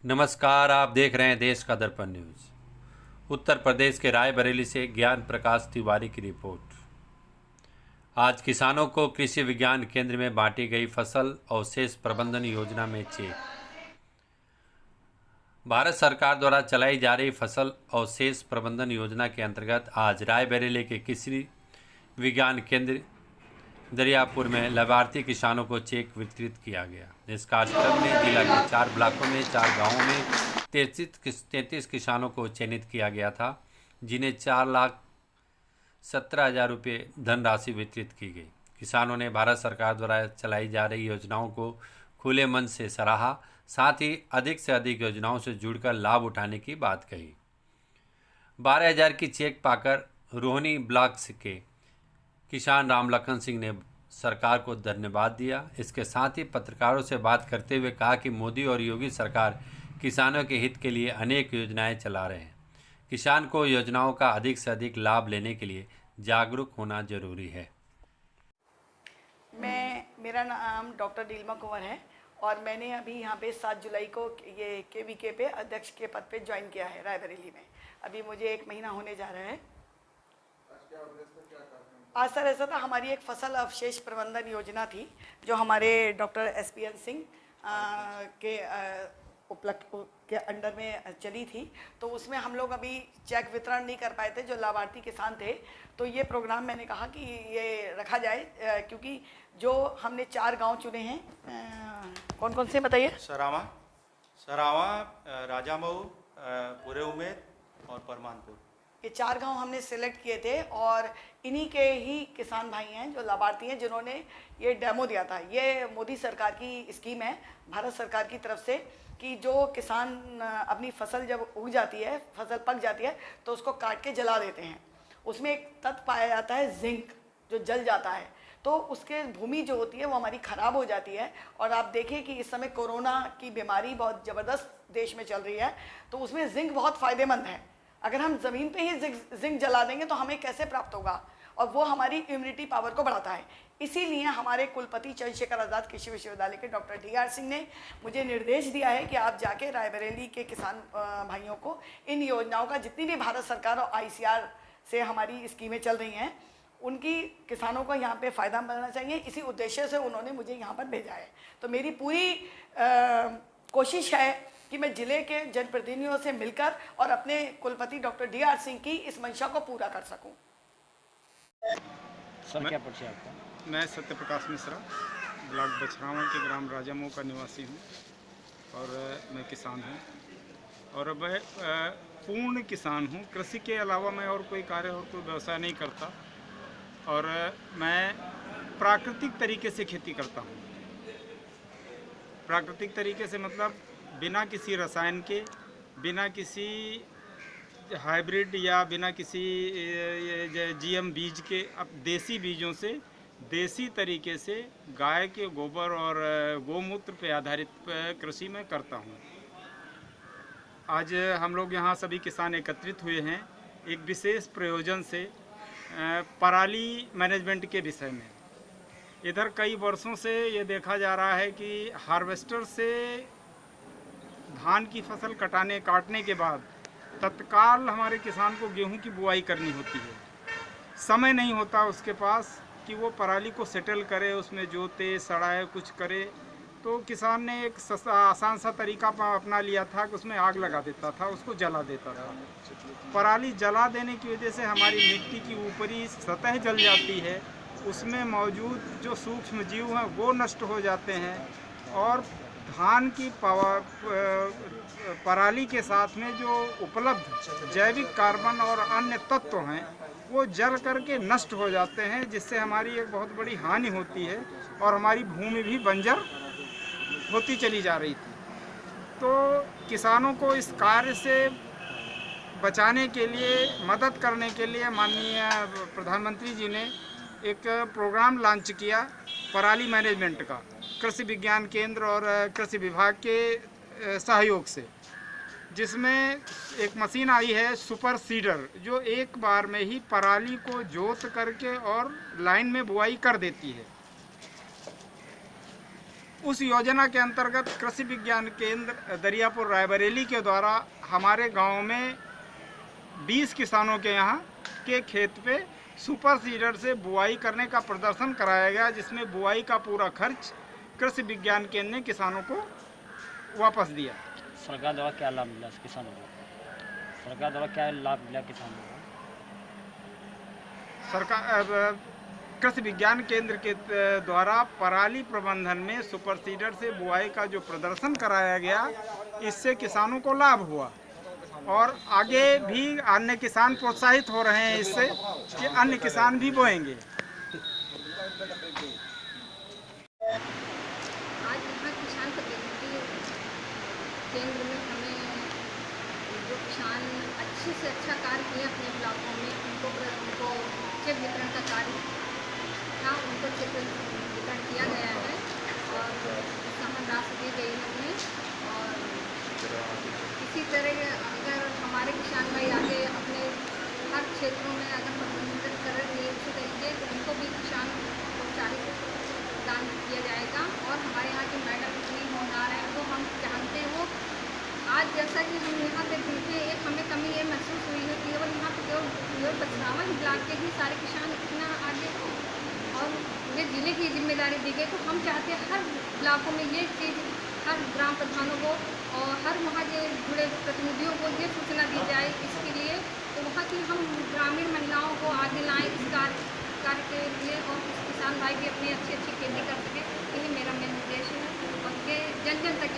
नमस्कार, आप देख रहे हैं देश का दर्पण न्यूज़। उत्तर प्रदेश के रायबरेली से ज्ञान प्रकाश तिवारी की रिपोर्ट। आज किसानों को कृषि विज्ञान केंद्र में बांटी गई फसल अवशेष प्रबंधन योजना में चेक। भारत सरकार द्वारा चलाई जा रही फसल अवशेष प्रबंधन योजना के अंतर्गत आज रायबरेली के कृषि विज्ञान केंद्र दरियापुर में लाभार्थी किसानों को चेक वितरित किया गया। इस कार्यक्रम में जिला के 4 ब्लॉकों में 4 गांवों में 33 किसानों को चयनित किया गया था, जिन्हें 4,17,000 रुपये धनराशि वितरित की गई। किसानों ने भारत सरकार द्वारा चलाई जा रही योजनाओं को खुले मन से सराहा, साथ ही अधिक से अधिक योजनाओं से जुड़कर लाभ उठाने की बात कही। 12,000 की चेक पाकर रोहिणी ब्लॉक के किसान राम लखन सिंह ने सरकार को धन्यवाद दिया। इसके साथ ही पत्रकारों से बात करते हुए कहा कि मोदी और योगी सरकार किसानों के हित के लिए अनेक योजनाएं चला रहे हैं। किसान को योजनाओं का अधिक से अधिक लाभ लेने के लिए जागरूक होना जरूरी है। मेरा नाम डॉक्टर नीलमा कुंवर है और मैंने अभी यहाँ पे 7 जुलाई को ये केवीके पे अध्यक्ष के पद पे ज्वाइन किया है रायबरेली में। अभी मुझे 1 महीना होने जा रहा है। आज सर ऐसा था, हमारी एक फसल अवशेष प्रबंधन योजना थी जो हमारे डॉक्टर SPN सिंह के उपलब्ध के अंडर में चली थी। तो उसमें हम लोग अभी चेक वितरण नहीं कर पाए थे जो लाभार्थी किसान थे। तो ये प्रोग्राम मैंने कहा कि ये रखा जाए, क्योंकि जो हमने 4 गांव चुने हैं, कौन कौन से बताइए? सरावा, राजामऊ, पूरे उमेद और परमानपुर। ये 4 गांव हमने सिलेक्ट किए थे और इन्हीं के ही किसान भाई हैं जो लाभार्थी हैं जिन्होंने ये डेमो दिया था। ये मोदी सरकार की स्कीम है भारत सरकार की तरफ से कि जो किसान अपनी फसल जब उग जाती है, फसल पक जाती है, तो उसको काट के जला देते हैं। उसमें एक तत्व पाया जाता है जिंक, जो जल जाता है, तो उसके भूमि जो होती है वो हमारी ख़राब हो जाती है। और आप देखें कि इस समय कोरोना की बीमारी बहुत ज़बरदस्त देश में चल रही है, तो उसमें जिंक बहुत फ़ायदेमंद है। अगर हम ज़मीन पे ही जिंक जला देंगे तो हमें कैसे प्राप्त होगा, और वो हमारी इम्यूनिटी पावर को बढ़ाता है। इसीलिए हमारे कुलपति चंद्रशेखर आज़ाद कृषि विश्वविद्यालय के डॉक्टर DR सिंह ने मुझे निर्देश दिया है कि आप जाके रायबरेली के किसान भाइयों को इन योजनाओं का, जितनी भी भारत सरकार और ICR से हमारी स्कीमें चल रही हैं, उनकी किसानों को यहाँ पे फ़ायदा मिलना चाहिए। इसी उद्देश्य से उन्होंने मुझे यहाँ पर भेजा है। तो मेरी पूरी कोशिश है कि मैं जिले के जनप्रतिनिधियों से मिलकर और अपने कुलपति डॉक्टर DR सिंह की इस मंशा को पूरा कर सकूं। सर, क्या परिचय आपका? मैं सत्यप्रकाश मिश्रा, ब्लॉक बछरावा के ग्राम राजामऊ का निवासी हूं और मैं किसान हूं और मैं पूर्ण किसान हूं। कृषि के अलावा मैं और कोई कार्य और कोई व्यवसाय नहीं करता और मैं प्राकृतिक तरीके से खेती करता हूं। प्राकृतिक तरीके से मतलब बिना किसी रसायन के, बिना किसी हाइब्रिड या बिना किसी GM बीज के, अब देसी बीजों से, देसी तरीके से गाय के गोबर और गोमूत्र पर आधारित कृषि में करता हूँ। आज हम लोग यहाँ सभी किसान एकत्रित हुए हैं एक विशेष प्रयोजन से, पराली मैनेजमेंट के विषय में। इधर कई वर्षों से ये देखा जा रहा है कि हार्वेस्टर से धान की फसल काटने के बाद तत्काल हमारे किसान को गेहूं की बुआई करनी होती है। समय नहीं होता उसके पास कि वो पराली को सेटल करे, उसमें जोते, सड़ाए, कुछ करे। तो किसान ने एक आसान सा तरीका अपना लिया था कि उसमें आग लगा देता था, उसको जला देता था। पराली जला देने की वजह से हमारी मिट्टी की ऊपरी सतह जल जाती है, उसमें मौजूद जो सूक्ष्म जीव हैं वो नष्ट हो जाते हैं और धान की पराली के साथ में जो उपलब्ध जैविक कार्बन और अन्य तत्व हैं वो जल करके नष्ट हो जाते हैं, जिससे हमारी एक बहुत बड़ी हानि होती है और हमारी भूमि भी बंजर होती चली जा रही थी। तो किसानों को इस कार्य से बचाने के लिए, मदद करने के लिए माननीय प्रधानमंत्री जी ने एक प्रोग्राम लॉन्च किया पराली मैनेजमेंट का, कृषि विज्ञान केंद्र और कृषि विभाग के सहयोग से, जिसमें एक मशीन आई है सुपर सीडर, जो एक बार में ही पराली को जोत करके और लाइन में बुआई कर देती है। उस योजना के अंतर्गत कृषि विज्ञान केंद्र दरियापुर रायबरेली के द्वारा हमारे गांव में 20 किसानों के यहाँ के खेत पे सुपर सीडर से बुआई करने का प्रदर्शन कराया गया, जिसमें बुआई का पूरा खर्च कृषि विज्ञान केंद्र ने किसानों को वापस दिया। सरकार द्वारा क्या लाभ मिला किसानों को? सरकार द्वारा क्या लाभ मिला किसानों को? सरकार कृषि विज्ञान केंद्र के द्वारा पराली प्रबंधन में सुपर सीडर से बुआई का जो प्रदर्शन कराया गया, इससे किसानों को लाभ हुआ और आगे भी अन्य किसान प्रोत्साहित हो रहे हैं इससे कि अन्य किसान भी बोएंगे। आज यहाँ किसान प्रतिनिधि केंद्र में हमें जो किसान अच्छे से अच्छा कार्य किए अपने इलाकों में उनको चेक वितरण का कार्य था, उनको चेक वितरण किया गया है और प्रोत्साहन राशि दी गई है हमें। और इसी तरह अगर हमारे किसान भाई आगे अपने हर क्षेत्रों में अगर प्रबंधन करेंगे इसी तरीके तो उनको भी किसान प्रोत्साहित दान किया जाएगा। और हमारे यहाँ की मैडम इतनी होनहार है, वो हम जानते हैं। वो आज जैसा कि हम यहाँ पे देखे, एक हमें कमी ये महसूस हुई है कि केवल यहाँ पे केवल बछरावा ब्लॉक के ही सारे किसान इतना आगे और ये जिले की जिम्मेदारी दी गई। तो हम चाहते हैं हर ब्लॉकों में ये चीज़ हर ग्राम प्रधानों को और हर वहाँ के जुड़े प्रतिनिधियों को ये सूचना दी जाए इसके लिए, तो वहाँ की हम ग्रामीण महिलाओं को आगे लाएँ इस कार्य के लिए और किसान भाई भी अपनी अच्छी खेती कर सके। यही मेरा मेन उद्देश्य है और ये जन जन तक